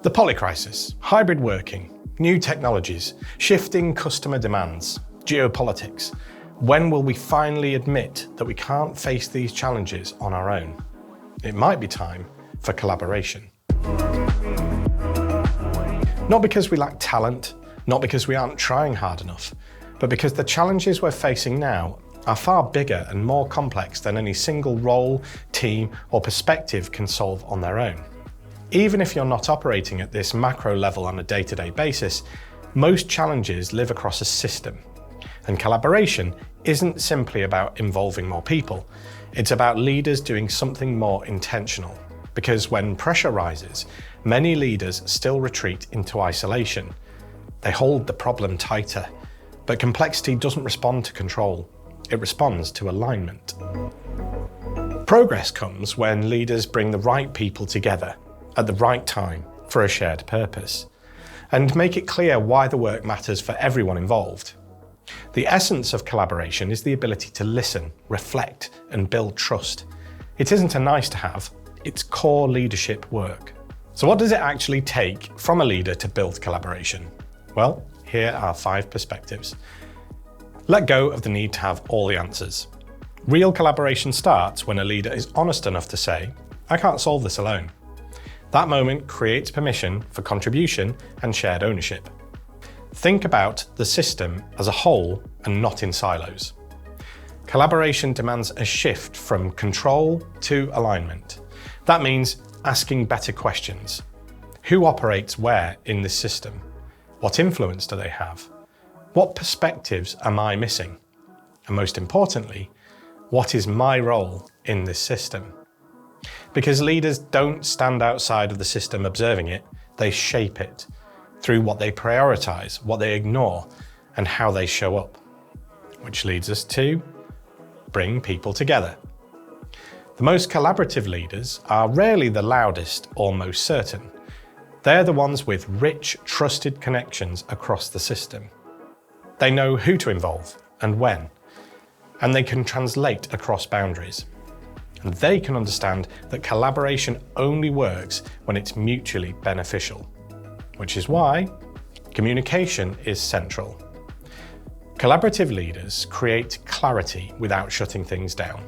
The polycrisis, hybrid working, new technologies, shifting customer demands, geopolitics. When will we finally admit that we can't face these challenges on our own? It might be time for collaboration. Not because we lack talent, not because we aren't trying hard enough, but because the challenges we're facing now are far bigger and more complex than any single role, team, or perspective can solve on their own. Even if you're not operating at this macro level on a day-to-day basis, most challenges live across a system. And collaboration isn't simply about involving more people. It's about leaders doing something more intentional. Because when pressure rises, many leaders still retreat into isolation. They hold the problem tighter. But complexity doesn't respond to control. It responds to alignment. Progress comes when leaders bring the right people together at the right time for a shared purpose, and make it clear why the work matters for everyone involved. The essence of collaboration is the ability to listen, reflect, and build trust. It isn't a nice to have, it's core leadership work. So what does it actually take from a leader to build collaboration? Well, here are 5 perspectives. Let go of the need to have all the answers. Real collaboration starts when a leader is honest enough to say, I can't solve this alone. That moment creates permission for contribution and shared ownership. Think about the system as a whole and not in silos. Collaboration demands a shift from control to alignment. That means asking better questions. Who operates where in this system? What influence do they have? What perspectives am I missing? And most importantly, what is my role in this system? Because leaders don't stand outside of the system observing it, they shape it through what they prioritize, what they ignore, and how they show up. Which leads us to bring people together. The most collaborative leaders are rarely the loudest or most certain. They're the ones with rich, trusted connections across the system. They know who to involve and when, and they can translate across boundaries. And they can understand that collaboration only works when it's mutually beneficial, which is why communication is central. Collaborative leaders create clarity without shutting things down.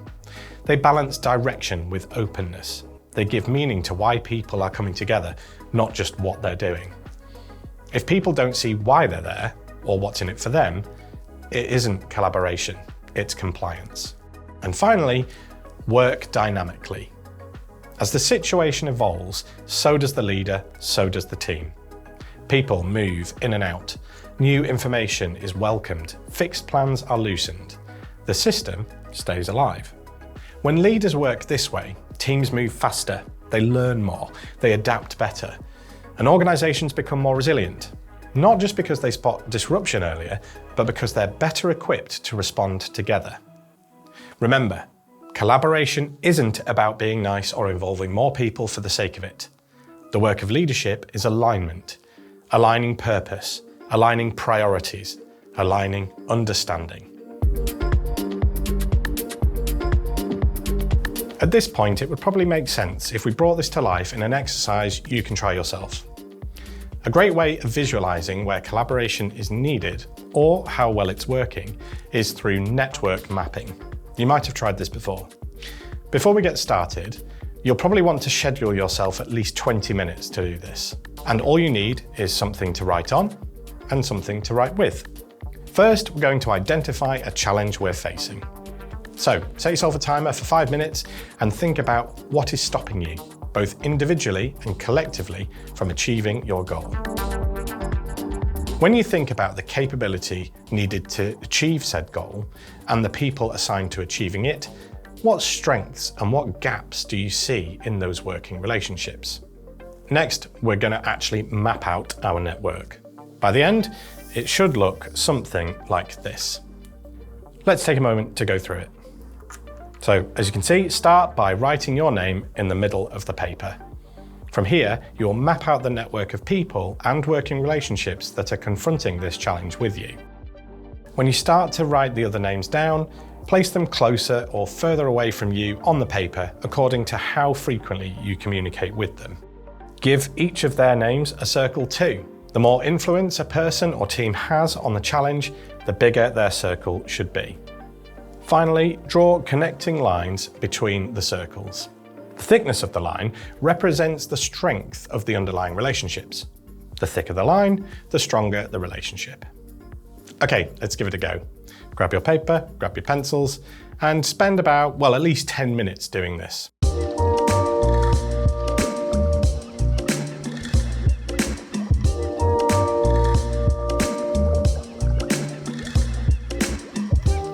They balance direction with openness. They give meaning to why people are coming together, not just what they're doing. If people don't see why they're there or what's in it for them, it isn't collaboration, it's compliance. And finally, work dynamically. As the situation evolves, so does the leader, so does the team. People move in and out. New information is welcomed. Fixed plans are loosened. The system stays alive. When leaders work this way, teams move faster, they learn more, they adapt better, and organizations become more resilient. Not just because they spot disruption earlier, but because they're better equipped to respond together. Remember, collaboration isn't about being nice or involving more people for the sake of it. The work of leadership is alignment, aligning purpose, aligning priorities, aligning understanding. At this point, it would probably make sense if we brought this to life in an exercise you can try yourself. A great way of visualizing where collaboration is needed or how well it's working is through network mapping. You might have tried this before. Before we get started, you'll probably want to schedule yourself at least 20 minutes to do this. And all you need is something to write on and something to write with. First, we're going to identify a challenge we're facing. So, set yourself a timer for 5 minutes and think about what is stopping you, both individually and collectively, from achieving your goal. When you think about the capability needed to achieve said goal and the people assigned to achieving it, what strengths and what gaps do you see in those working relationships? Next, we're going to actually map out our network. By the end, it should look something like this. Let's take a moment to go through it. So, as you can see, start by writing your name in the middle of the paper. From here, you'll map out the network of people and working relationships that are confronting this challenge with you. When you start to write the other names down, place them closer or further away from you on the paper according to how frequently you communicate with them. Give each of their names a circle too. The more influence a person or team has on the challenge, the bigger their circle should be. Finally, draw connecting lines between the circles. The thickness of the line represents the strength of the underlying relationships. The thicker the line, the stronger the relationship. Okay, let's give it a go. Grab your paper, grab your pencils, and spend about, well, at least 10 minutes doing this.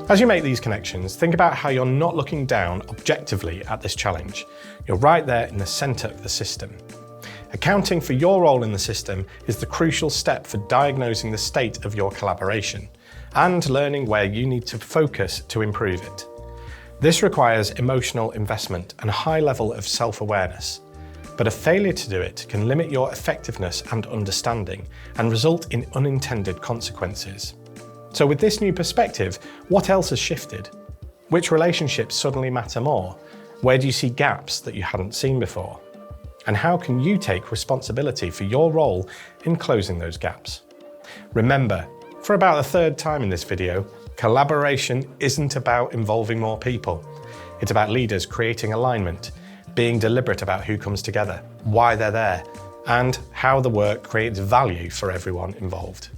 As you make these connections, think about how you're not looking down objectively at this challenge. You're right there in the centre of the system. Accounting for your role in the system is the crucial step for diagnosing the state of your collaboration and learning where you need to focus to improve it. This requires emotional investment and a high level of self-awareness, but a failure to do it can limit your effectiveness and understanding and result in unintended consequences. So with this new perspective, what else has shifted? Which relationships suddenly matter more? Where do you see gaps that you hadn't seen before? And how can you take responsibility for your role in closing those gaps? Remember, for about the third time in this video, collaboration isn't about involving more people. It's about leaders creating alignment, being deliberate about who comes together, why they're there, and how the work creates value for everyone involved.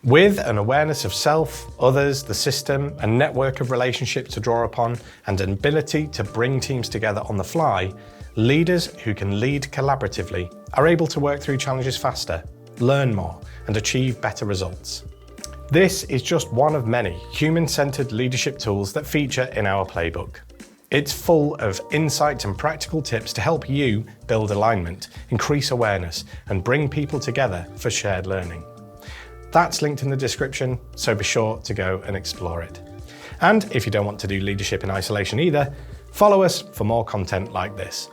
With an awareness of self, others, the system, a network of relationships to draw upon, and an ability to bring teams together on the fly, leaders who can lead collaboratively are able to work through challenges faster, learn more, and achieve better results. This is just one of many human-centered leadership tools that feature in our playbook. It's full of insights and practical tips to help you build alignment, increase awareness, and bring people together for shared learning. That's linked in the description, so be sure to go and explore it. And if you don't want to do leadership in isolation either, follow us for more content like this.